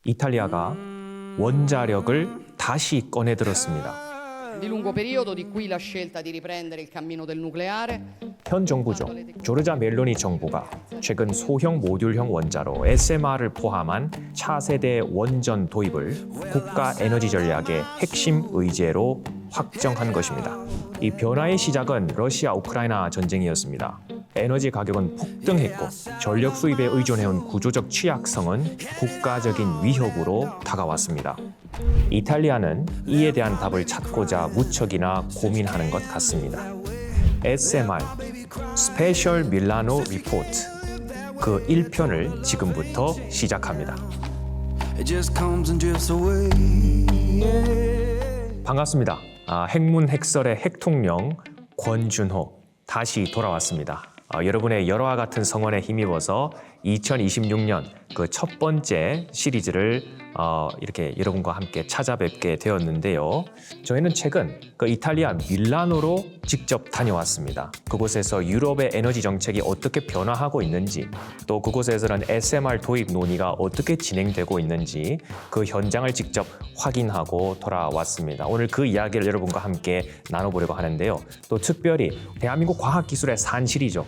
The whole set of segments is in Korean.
이탈리아가 원자력을 다시 꺼내들었습니다. Di lungo periodo, di qui la scelta di riprendere il cammino del nucleare. 현 정부죠. 조르자 멜로니 정부가 최근 소형 모듈형 원자로 SMR을 포함한 차세대 원전 도입을 국가 에너지 전략의 핵심 의제로 확정한 것입니다. 이 변화의 시작은 러시아 우크라이나 전쟁이었습니다. 에너지 가격은 폭등했고 전력 수입에 의존해온 구조적 취약성은 국가적인 위협으로 다가왔습니다. 이탈리아는 이에 대한 답을 찾고자 무척이나 고민하는 것 같습니다. SMR, 스페셜 밀라노 리포트, 그 1편을 지금부터 시작합니다. 반갑습니다. 핵문 핵설의 핵통령 권준호 다시 돌아왔습니다. 여러분의 열화와 같은 성원에 힘입어서 2026년 그 첫 번째 시리즈를 이렇게 여러분과 함께 찾아뵙게 되었는데요. 저희는 최근 그 이탈리아 밀라노로 직접 다녀왔습니다. 그곳에서 유럽의 에너지 정책이 어떻게 변화하고 있는지, 또 그곳에서는 SMR 도입 논의가 어떻게 진행되고 있는지 그 현장을 직접 확인하고 돌아왔습니다. 오늘 그 이야기를 여러분과 함께 나눠보려고 하는데요. 또 특별히 대한민국 과학기술의 산실이죠.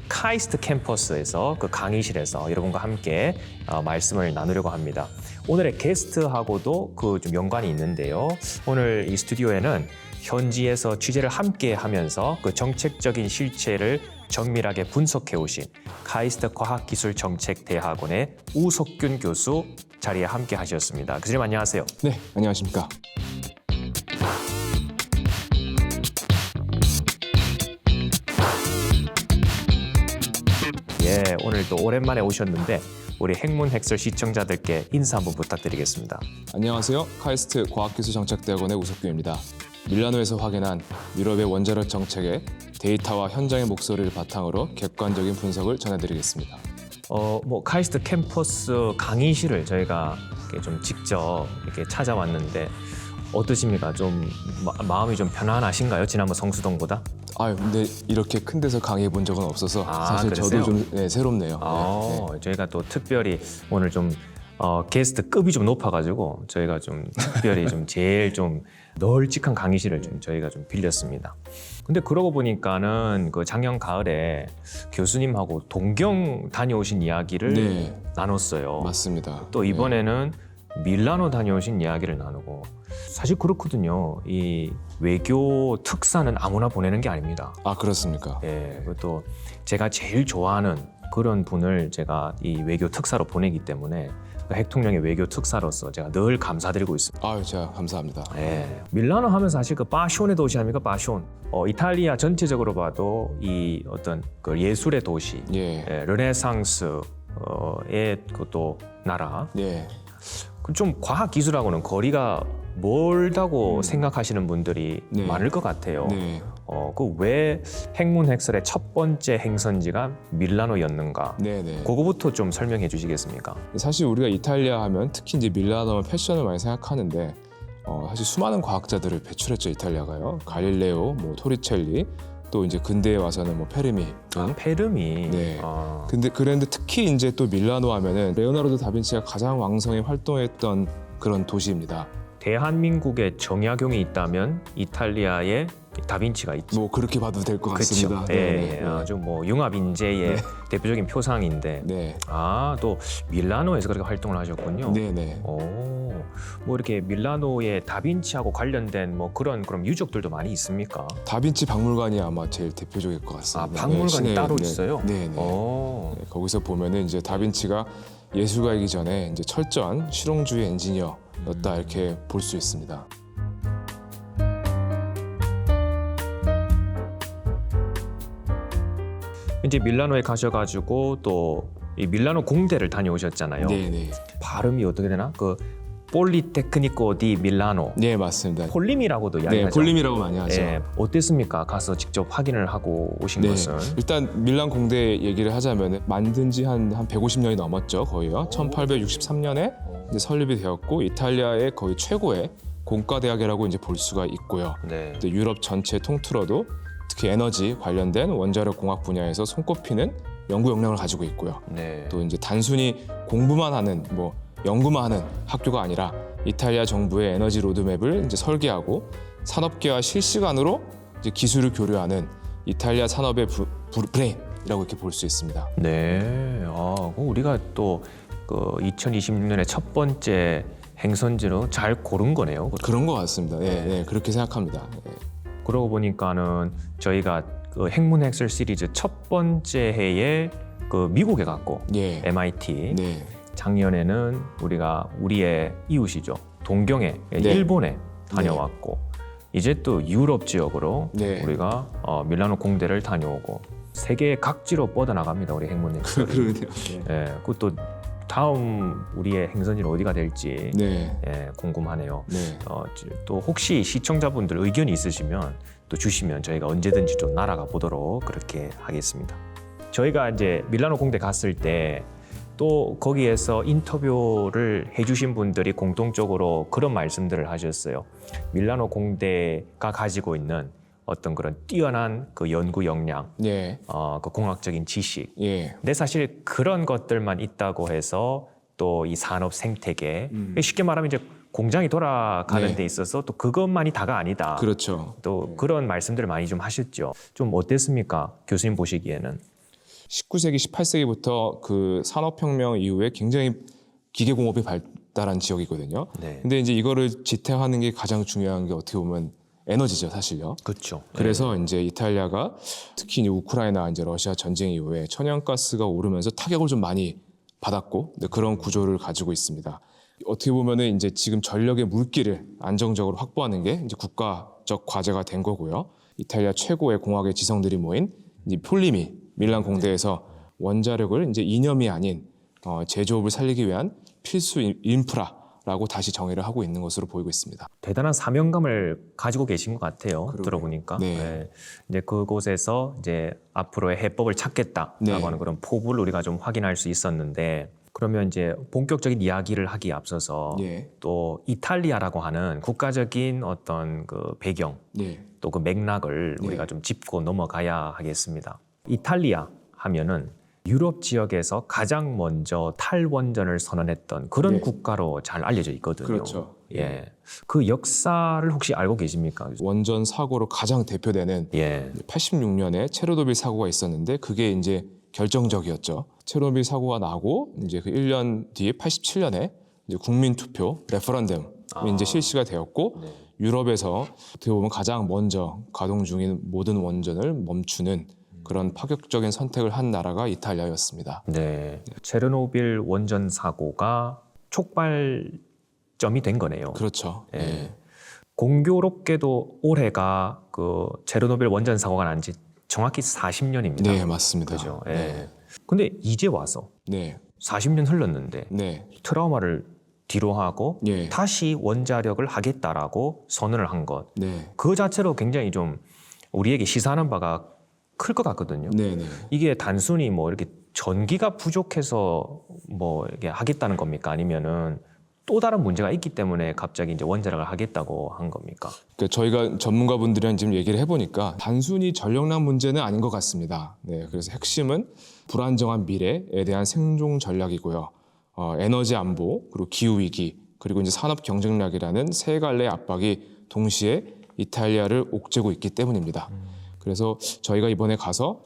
카이스트 캠퍼스에서 그 강의실에서 여러분과 함께 말씀을 나누려고 합니다. 오늘의 게스트하고도 그 좀 연관이 있는데요. 오늘 이 스튜디오에는 현지에서 취재를 함께 하면서 그 정책적인 실체를 정밀하게 분석해 오신 카이스트 과학기술정책대학원의 우석균 교수 자리에 함께 하셨습니다. 교수님 안녕하세요. 네, 안녕하십니까. 예, 오늘 또 오랜만에 오셨는데 우리 핵문 핵설 시청자들께 인사 한번 부탁드리겠습니다. 안녕하세요. 카이스트 과학기술정책대학원의 우석규입니다. 밀라노에서 확인한 유럽의 원자력 정책의 데이터와 현장의 목소리를 바탕으로 객관적인 분석을 전해드리겠습니다. 카이스트 캠퍼스 강의실을 저희가 이렇게 좀 직접 이렇게 찾아왔는데 어떠십니까? 좀 마음이 좀 편안하신가요? 지난번 성수동보다? 근데 이렇게 큰 데서 강의해 본 적은 없어서 사실 그러세요? 저도 좀 새롭네요. 네. 저희가 또 특별히 오늘 좀 게스트급이 좀 높아가지고 저희가 좀 특별히 좀 제일 좀 널찍한 강의실을 좀 저희가 좀 빌렸습니다. 근데 그러고 보니까는 그 작년 가을에 교수님하고 동경 다녀오신 이야기를 네. 나눴어요. 맞습니다. 또 이번에는 밀라노 다녀오신 이야기를 나누고 사실 그렇거든요. 이 외교 특사는 아무나 보내는 게 아닙니다. 그렇습니까? 예, 그것도 제가 제일 좋아하는 그런 분을 제가 이 외교 특사로 보내기 때문에 핵통령의 외교 특사로서 제가 늘 감사드리고 있습니다. 제가 감사합니다. 예, 밀라노 하면 사실 그 파쇼의 도시 아닙니까? 파쇼. 이탈리아 전체적으로 봐도 이 어떤 그 예술의 도시, 예. 르네상스의 그것도 나라. 예. 좀 과학 기술하고는 거리가 멀다고 생각하시는 분들이 네. 많을 것 같아요. 네. 그 왜 핵문 핵설의 첫 번째 행선지가 밀라노였는가? 네. 그거부터 좀 설명해 주시겠습니까? 사실 우리가 이탈리아 하면 특히 이제 밀라노 패션을 많이 생각하는데 사실 수많은 과학자들을 배출했죠. 이탈리아가요. 갈릴레오, 토리첼리, 또 이제 근대에 와서는 페르미 등. 페르미. 네. 그런데 특히 이제 또 밀라노 하면은 레오나르도 다빈치가 가장 왕성히 활동했던 그런 도시입니다. 대한민국에 정약용이 있다면 이탈리아에 다빈치가 있죠. 그렇게 봐도 될 것 같습니다. 그렇죠. 예, 아주 융합 인재의 대표적인 표상인데. 네. 또 밀라노에서 그렇게 활동을 하셨군요. 네. 이렇게 밀라노의 다빈치하고 관련된 그런 유적들도 많이 있습니까? 다빈치 박물관이 아마 제일 대표적일 것 같습니다. 박물관이 따로 있어요? 네. 거기서 보면은 이제 다빈치가 예술가이기 전에 이제 철저한 실용주의 엔지니어였다 이렇게 볼 수 있습니다. 이제 밀라노에 가셔가지고 또 이 밀라노 공대를 다녀오셨잖아요. 네. 발음이 어떻게 되나? 그 폴리테크니코 디 밀라노. 네, 맞습니다. 폴림이라고도 네, 이야기하죠. 폴림이라고 많이 하죠. 예, 어땠습니까? 가서 직접 확인을 하고 오신 것은? 일단 밀란 공대 얘기를 하자면 만든 지 한 150년이 넘었죠. 거의요. 1863년에 이제 설립이 되었고 이탈리아의 거의 최고의 공과대학이라고 이제 볼 수가 있고요. 네. 또 유럽 전체 통틀어도 특히 에너지 관련된 원자력 공학 분야에서 손꼽히는 연구 역량을 가지고 있고요. 네. 또 이제 단순히 공부만 하는 연구만 하는 학교가 아니라 이탈리아 정부의 에너지 로드맵을 이제 설계하고 산업계와 실시간으로 이제 기술을 교류하는 이탈리아 산업의 브레인이라고 이렇게 볼 수 있습니다. 네. 우리가 또 그 2026년에 첫 번째 행선지로 잘 고른 거네요. 그런 것 같습니다. 네, 그렇게 생각합니다. 네. 그러고 보니까는 저희가 그 핵문핵설 시리즈 첫 번째 해에 그 미국에 갔고 예. MIT 네. 작년에는 우리의 이웃이죠. 동경에 네. 일본에 다녀왔고 이제 또 유럽 지역으로 네. 우리가 밀라노 공대를 다녀오고 세계 각지로 뻗어나갑니다. 우리 핵문핵설이. 그러네요. 예, 그것도 다음 우리의 행선지는 어디가 될지 네. 궁금하네요. 네. 또 혹시 시청자분들 의견이 있으시면 또 주시면 저희가 언제든지 좀 날아가 보도록 그렇게 하겠습니다. 저희가 이제 밀라노 공대 갔을 때 또 거기에서 인터뷰를 해주신 분들이 공통적으로 그런 말씀들을 하셨어요. 밀라노 공대가 가지고 있는 어떤 그런 뛰어난 그 연구 역량, 네. 그 공학적인 지식. 예. 근데 사실 그런 것들만 있다고 해서 또 이 산업 생태계 쉽게 말하면 이제 공장이 돌아가는 네. 데 있어서 또 그것만이 다가 아니다. 그렇죠. 또 그런 말씀들을 많이 좀 하셨죠. 좀 어땠습니까? 교수님 보시기에는. 19세기, 18세기부터 그 산업혁명 이후에 굉장히 기계공업이 발달한 지역이거든요. 네. 근데 이제 이거를 지탱하는 게 가장 중요한 게 어떻게 보면 에너지죠, 사실요. 그렇죠. 그래서 이제 이탈리아가 특히 이제 우크라이나 이제 러시아 전쟁 이후에 천연가스가 오르면서 타격을 좀 많이 받았고 그런 구조를 가지고 있습니다. 어떻게 보면은 이제 지금 전력의 물기를 안정적으로 확보하는 게 이제 국가적 과제가 된 거고요. 이탈리아 최고의 공학의 지성들이 모인 이제 폴리미 밀란 공대에서 원자력을 이제 이념이 아닌 제조업을 살리기 위한 필수 인프라라고 다시 정의를 하고 있는 것으로 보이고 있습니다. 대단한 사명감을 가지고 계신 것 같아요. 그러게요. 들어보니까. 네. 이제 그곳에서 이제 앞으로의 해법을 찾겠다라고 네. 하는 그런 포부를 우리가 좀 확인할 수 있었는데 그러면 이제 본격적인 이야기를 하기에 앞서서 예. 또 이탈리아라고 하는 국가적인 어떤 그 배경 네. 또 그 맥락을 네. 우리가 좀 짚고 넘어가야 하겠습니다. 이탈리아 하면은 유럽 지역에서 가장 먼저 탈원전을 선언했던 그런 네. 국가로 잘 알려져 있거든요. 그렇죠. 예. 그 역사를 혹시 알고 계십니까? 원전 사고로 가장 대표되는 예. 86년에 체르노빌 사고가 있었는데 그게 이제 결정적이었죠. 체르노빌 사고가 나고 이제 그 1년 뒤에 87년에 이제 국민 투표 레퍼런덤이 이제 실시가 되었고 유럽에서 어떻게 보면 가장 먼저 가동 중인 모든 원전을 멈추는 그런 파격적인 선택을 한 나라가 이탈리아였습니다. 네. 체르노빌 원전 사고가 촉발점이 된 거네요. 그렇죠. 예. 네. 공교롭게도 올해가 그 체르노빌 원전 사고가 난 지 정확히 40년입니다. 네, 맞습니다. 그죠. 예. 네. 근데 이제 와서 네. 40년 흘렀는데 네. 트라우마를 뒤로하고 예. 다시 원자력을 하겠다라고 선언을 한 것. 네. 그 자체로 굉장히 좀 우리에게 시사하는 바가 클 것 같거든요. 네. 네. 이게 단순히 뭐 이렇게 전기가 부족해서 뭐 이게 하겠다는 겁니까? 아니면은 또 다른 문제가 있기 때문에 갑자기 이제 원자력을 하겠다고 한 겁니까? 그러니까 저희가 전문가분들이랑 지금 얘기를 해보니까 단순히 전력난 문제는 아닌 것 같습니다. 네, 그래서 핵심은 불안정한 미래에 대한 생존 전략이고요. 에너지 안보, 그리고 기후 위기, 그리고 이제 산업 경쟁력이라는 세 갈래의 압박이 동시에 이탈리아를 옥죄고 있기 때문입니다. 그래서 저희가 이번에 가서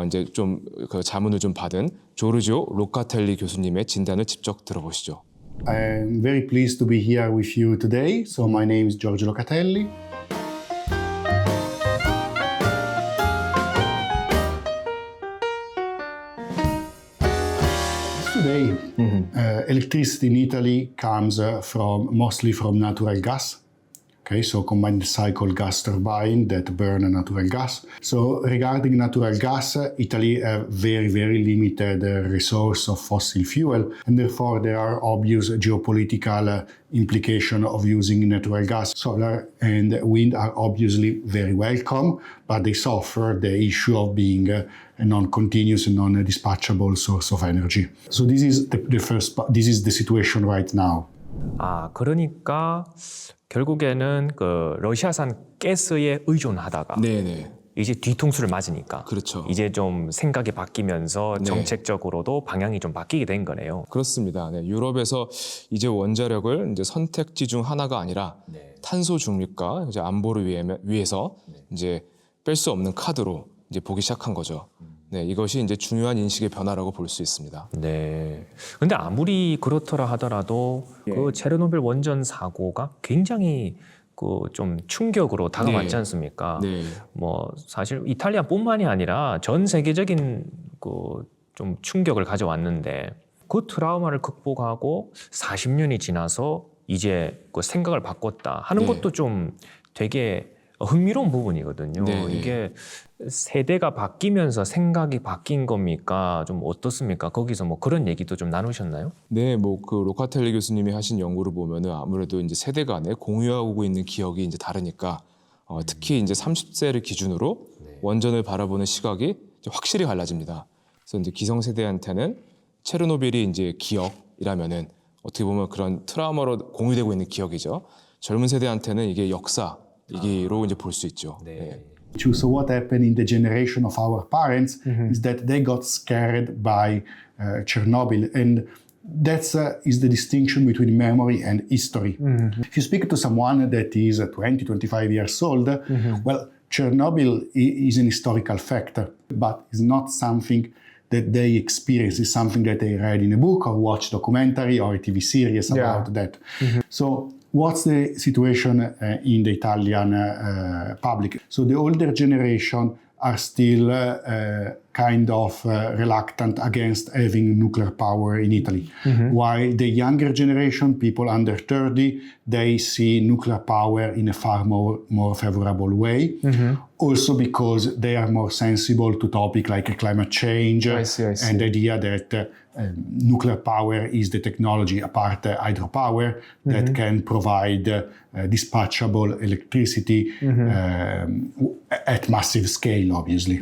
이제 좀 그 자문을 좀 받은 조르지오 로카텔리 교수님의 진단을 직접 들어보시죠. I'm very pleased to be here with you today. So my name is Giorgio Locatelli. Today, electricity in Italy comes mostly from natural gas. Okay, so combined cycle gas turbine that burn natural gas. So regarding natural gas, Italy have very, very limited resource of fossil fuel, and therefore there are obvious geopolitical implications of using natural gas. Solar and wind are obviously very welcome, but they suffer the issue of being a non-continuous and non-dispatchable source of energy. So this is this is the situation right now. 그러니까 결국에는 그 러시아산 가스에 의존하다가 네네. 이제 뒤통수를 맞으니까 그렇죠. 이제 좀 생각이 바뀌면서 네. 정책적으로도 방향이 좀 바뀌게 된 거네요. 그렇습니다. 네, 유럽에서 이제 원자력을 이제 선택지 중 하나가 아니라 탄소 중립과 이제 안보를 위해서 이제 뺄 수 없는 카드로 이제 보기 시작한 거죠. 네, 이것이 이제 중요한 인식의 변화라고 볼 수 있습니다. 네. 근데 아무리 그렇더라 하더라도 예. 그 체르노빌 원전 사고가 굉장히 그 좀 충격으로 다가왔지 네. 않습니까? 네, 뭐 사실 이탈리아뿐만이 아니라 전 세계적인 그 좀 충격을 가져왔는데 그 트라우마를 극복하고 40년이 지나서 이제 그 생각을 바꿨다 하는 네. 것도 좀 되게 흥미로운 부분이거든요. 네. 이게 세대가 바뀌면서 생각이 바뀐 겁니까? 좀 어떻습니까? 거기서 뭐 그런 얘기도 좀 나누셨나요? 네, 뭐 그 로카텔리 교수님이 하신 연구를 보면은 아무래도 이제 세대 간에 공유하고 있는 기억이 이제 다르니까 특히 이제 30세를 기준으로 원전을 바라보는 시각이 이제 확실히 갈라집니다. 그래서 이제 기성 세대한테는 체르노빌이 이제 기억이라면은 어떻게 보면 그런 트라우마로 공유되고 있는 기억이죠. 젊은 세대한테는 이게 역사이기로 이제 볼 수 있죠. 네. So what happened in the generation of our parents is that they got scared by Chernobyl, and that's is the distinction between memory and history. If you speak to someone that is 20, 25 years old, well, Chernobyl is an historical fact, but it's not something that they experience. It's something that they read in a book or watch documentary or a TV series about that. So what's the situation in the Italian public? So the older generation are still kind of reluctant against having nuclear power in Italy. While the younger generation, people under 30, they see nuclear power in a far more favorable way. Also because they are more sensible to topics like climate change I see. and the idea that nuclear power is the technology, apart hydropower, that can provide dispatchable electricity at massive scale, obviously.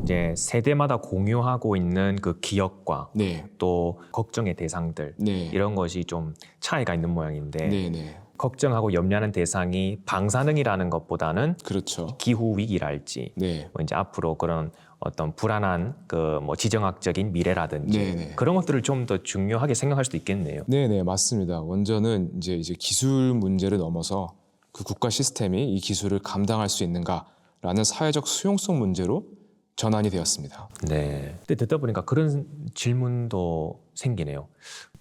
이제 세대마다 공유하고 있는 그 기억과 네, 또 걱정의 대상들 네, 이런 것이 좀 차이가 있는 모양인데 네, 네, 걱정하고 염려하는 대상이 방사능이라는 것보다는 그렇죠. 기후 위기랄지 네, 뭐 이제 앞으로 그런 어떤 불안한 그 뭐 지정학적인 미래라든지 네네. 그런 것들을 좀 더 중요하게 생각할 수도 있겠네요. 네, 네, 맞습니다. 원전은 이제 기술 문제를 넘어서 그 국가 시스템이 이 기술을 감당할 수 있는가라는 사회적 수용성 문제로 전환이 되었습니다. 네. 근데 듣다 보니까 그런 질문도 생기네요.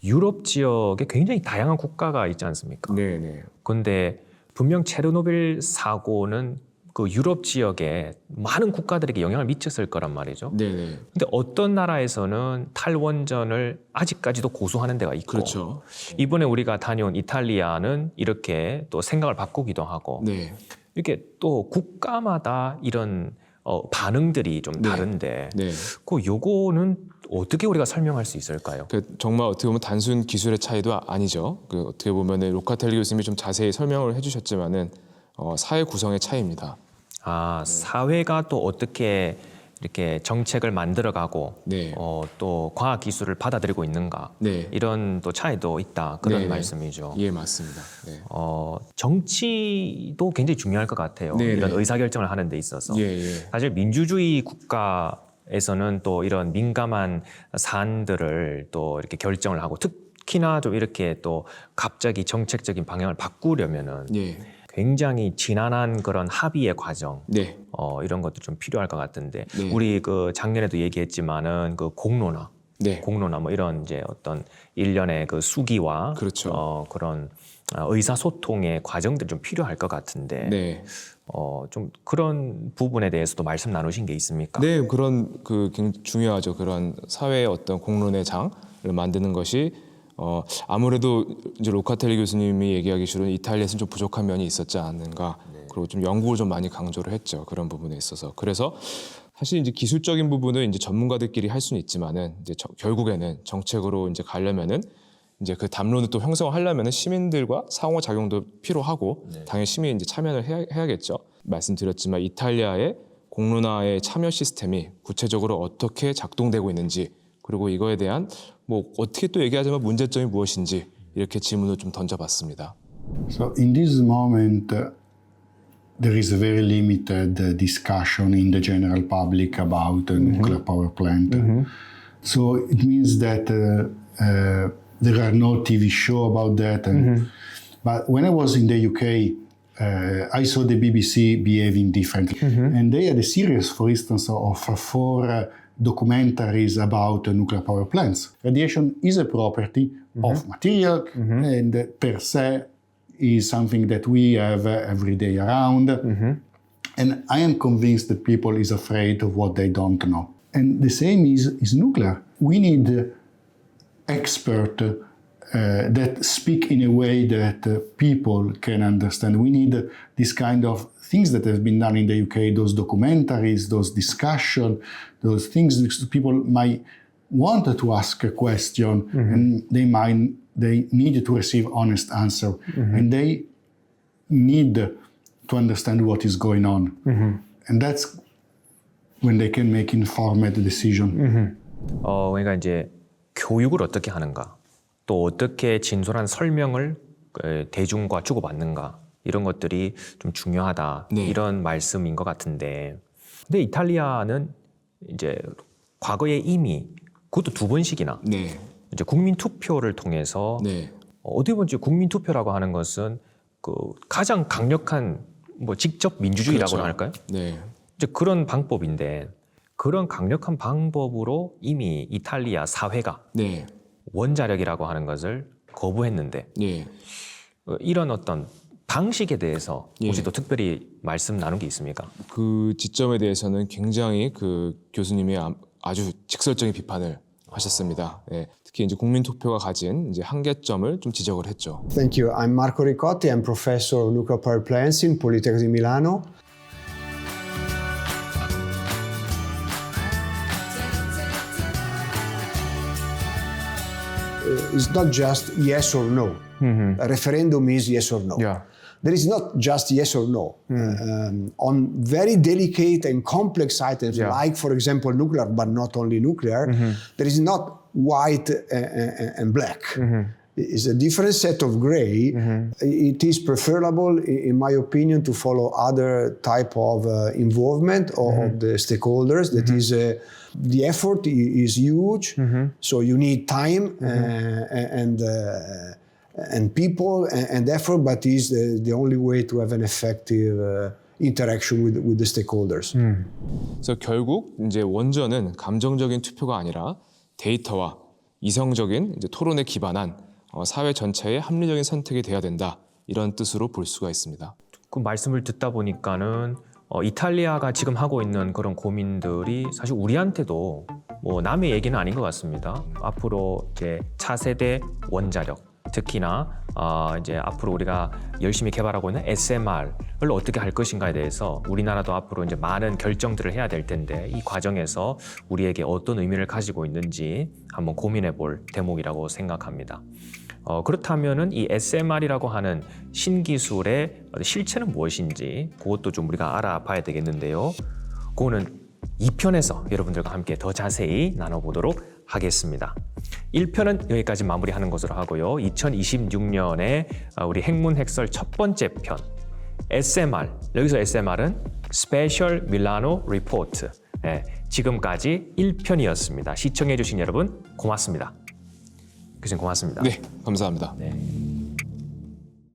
유럽 지역에 굉장히 다양한 국가가 있지 않습니까? 네, 네, 근데 분명 체르노빌 사고는 그 유럽 지역에 많은 국가들에게 영향을 미쳤을 거란 말이죠. 네, 네, 근데 어떤 나라에서는 탈원전을 아직까지도 고수하는 데가 있고 그렇죠. 이번에 우리가 다녀온 이탈리아는 이렇게 또 생각을 바꾸기도 하고 네, 이렇게 또 국가마다 이런 반응들이 좀 네. 다른데 네. 그 요거는 어떻게 우리가 설명할 수 있을까요? 그 정말 어떻게 보면 단순 기술의 차이도 아니죠. 그 어떻게 보면 로카텔리 교수님이 좀 자세히 설명을 해주셨지만은 사회 구성의 차이입니다. 아, 사회가 또 어떻게 이렇게 정책을 만들어가고 네, 또 과학 기술을 받아들이고 있는가 네, 이런 또 차이도 있다 그런 네, 말씀이죠. 예, 맞습니다. 네, 정치도 굉장히 중요할 것 같아요. 네, 이런 네. 의사결정을 하는 데 있어서 예, 예, 사실 민주주의 국가에서는 또 이런 민감한 사안들을 또 이렇게 결정을 하고 특히나 좀 이렇게 또 갑자기 정책적인 방향을 바꾸려면은 예, 굉장히 지난한 그런 합의의 과정 네, 이런 것도 좀 필요할 것 같은데 네. 우리 그 작년에도 얘기했지만은 그 공론화 네, 뭐 이런 이제 어떤 일련의 그 수기와 그렇죠. 그런 의사소통의 과정들이 좀 필요할 것 같은데 네. 좀 그런 부분에 대해서도 말씀 나누신 게 있습니까? 네, 그런 굉장히 중요하죠. 그런 사회의 어떤 공론의 장을 만드는 것이 아무래도 이제 로카텔리 교수님이 얘기하기로는 이탈리아에서는 좀 부족한 면이 있었지 않는가. 그리고 좀 연구를 좀 많이 강조를 했죠. 그런 부분에 있어서. 그래서 사실 이제 기술적인 부분은 이제 전문가들끼리 할 수는 있지만은 이제 결국에는 정책으로 이제 가려면은 이제 그 담론을 또 형성하려면은 시민들과 상호작용도 필요하고 당연히 시민이 이제 참여를 해야겠죠. 말씀드렸지만 이탈리아의 공론화의 참여 시스템이 구체적으로 어떻게 작동되고 있는지 그리고 이거에 대한 뭐 어떻게 또 얘기하자면 문제점이 무엇인지 이렇게 질문을 좀 던져봤습니다. So in this moment, there is a very limited discussion in the general public about a nuclear power plant. So it means that there are no TV show about that. But when I was in the UK, I saw the BBC behaving differently. And they had a series, for instance, of 4 documentaries about nuclear power plants. Radiation is a property of material and per se is something that we have every day around. And I am convinced that people is afraid of what they don't know. And the same is nuclear. We need experts that speak in a way that people can understand. We need this kind of things that have been done in the UK, those documentaries, those discussions, those things that people might want to ask a question and they need to receive honest answer and they need to understand what is going on. And that's when they can make informed decision. 그러니까 이제 교육을 어떻게 하는가, 또 어떻게 진솔한 설명을 대중과 주고받는가 이런 것들이 좀 중요하다 네. 이런 말씀인 것 같은데, 근데 이탈리아는 이제 과거에 이미 그것도 2번씩이나 네. 이제 국민 투표를 통해서 네. 어떻게 보면 국민 투표라고 하는 것은 그 가장 강력한 뭐 직접 민주주의라고 그렇죠. 할까요? 네. 이제 그런 방법인데 그런 강력한 방법으로 이미 이탈리아 사회가 네. 원자력이라고 하는 것을 거부했는데 네. 이런 어떤 방식에 대해서 혹시 예. 또 특별히 말씀 나눈 게 있습니까? 그 지점에 대해서는 굉장히 그 교수님이 아주 직설적인 비판을 하셨습니다. 네. 특히 이제 국민 투표가 가진 이제 한계점을 좀 지적을 했죠. Thank you. I'm Marco Ricotti. I'm professor of nuclear power plants in Politecnico di Milano. It's not just yes or no. A referendum is yes or no. Yeah. There is not just yes or no. On very delicate and complex items, like, for example, nuclear, but not only nuclear, there is not white and black. It's a different set of gray. It is preferable, in my opinion, to follow other type of involvement of the stakeholders. That is, the effort is huge, so you need time and people and effort, but is the only way to have an effective interaction with the stakeholders. 그래서 결국 이제 원전은 감정적인 투표가 아니라 데이터와 이성적인 이제 토론에 기반한 사회 전체의 합리적인 선택이 돼야 된다. 이런 뜻으로 볼 수가 있습니다. 그 말씀을 듣다 보니까는 이탈리아가 지금 하고 있는 그런 고민들이 사실 우리한테도 뭐 남의 얘기는 아닌 것 같습니다. 앞으로 이제 차세대 원자력, 특히나 이제 앞으로 우리가 열심히 개발하고 있는 SMR을 어떻게 할 것인가에 대해서 우리나라도 앞으로 이제 많은 결정들을 해야 될 텐데 이 과정에서 우리에게 어떤 의미를 가지고 있는지 한번 고민해 볼 대목이라고 생각합니다. 그렇다면은 이 SMR이라고 하는 신기술의 실체는 무엇인지 그것도 좀 우리가 알아봐야 되겠는데요. 그거는 2편에서 여러분들과 함께 더 자세히 나눠보도록 하겠습니다. 1편은 여기까지 마무리하는 것으로 하고요. 2026년에 우리 핵문 핵설 첫 번째 편 SMR, 여기서 SMR은 Special Milano Report. 지금까지 1편이었습니다. 시청해 주신 여러분 고맙습니다. 교수님 고맙습니다. 네, 감사합니다. 네.